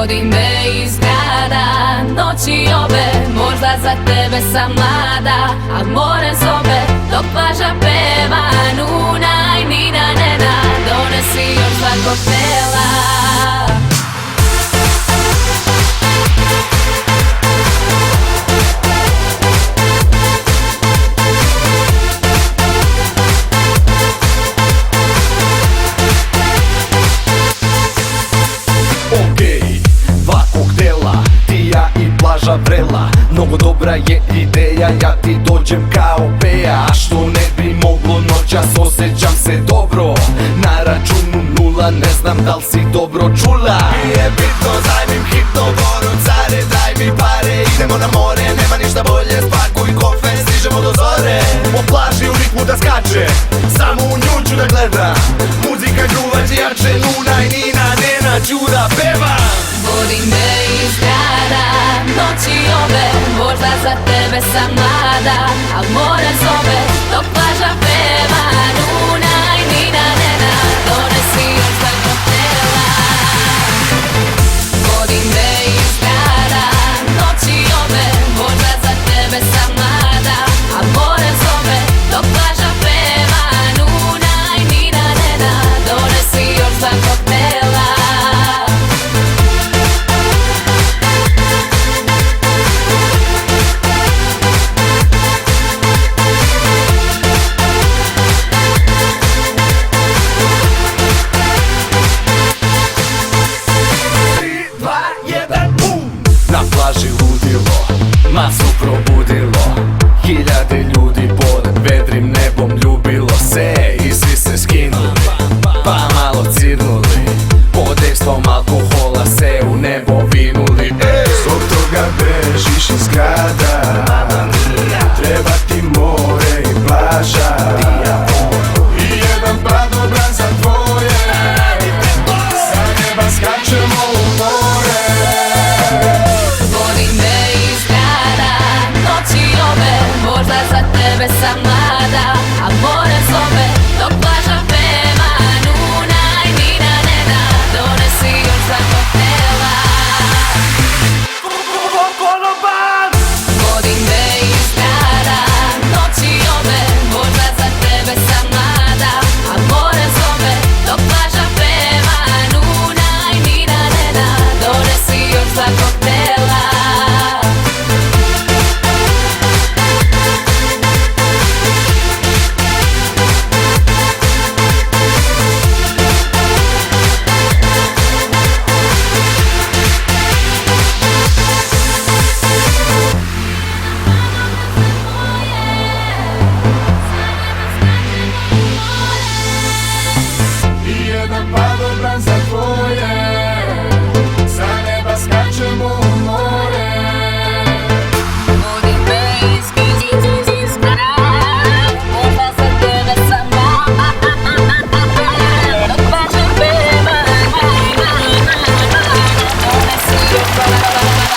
Vodi me iz grada, noći ove, možda za tebe sam mlada, al more zove, dok plaža peva, Nuna i Nina Nena, donesi još dva koktela. Vrela, mnogo dobra je ideja, ja ti dođem kao Peja. A što ne bi moglo noćas, osjećam se dobro. Na računu nula, ne znam da li si dobro čula. Nije bitno, zajmim hitno boru, care, daj mi pare. Idemo na more, nema ništa bolje, spakuj kofer, stižemo do zore. Po plaži u ritmu da skače, samo u nju ću da gledam. Muzika gruvaće jače, Nuna i Nina Nena ću da pevam. Vodi me iz grada, noći ove, možda za tebe sam mlada, al more zove, dok plaža peva, Nuna i Nina Nena, donesi još dva koktela. Vodi me iz grada, noći ove, možda za tebe sam mlada, al more zove, dok plaža peva, Nuna i Nina Nena, donesi još dva koktela. Na plaži ludilo, masu probudilo, hiljade ljudi pod vedrim nebom ljubilo se. I svi se skinuli, pa malo cirnuli, pod ekstvom alkohola se u nebo vinuli. Zbog toga bežiš iz grada, treba ti more i plaža, i jedan padobran za tvoje, sa neba skačemo u more. Vodi me iz grada, noći ove, možda za tebe sam mlada, a more zove, dok plaža peva, Nuna i Nina Nena, donesi još dva koktela. Vodi me iz grada, noći ove, možda za tebe sam mlada, a more zove, dok plaža peva, Nuna i Nina Nena, donesi još dva koktela. I jedan padobran za tvoje, sa neba skačemo u more. Vodi me iz grada, možda za tebe sam mlada, dok plaža peva, Nuna i Nina Nena, donesi još dva koktela.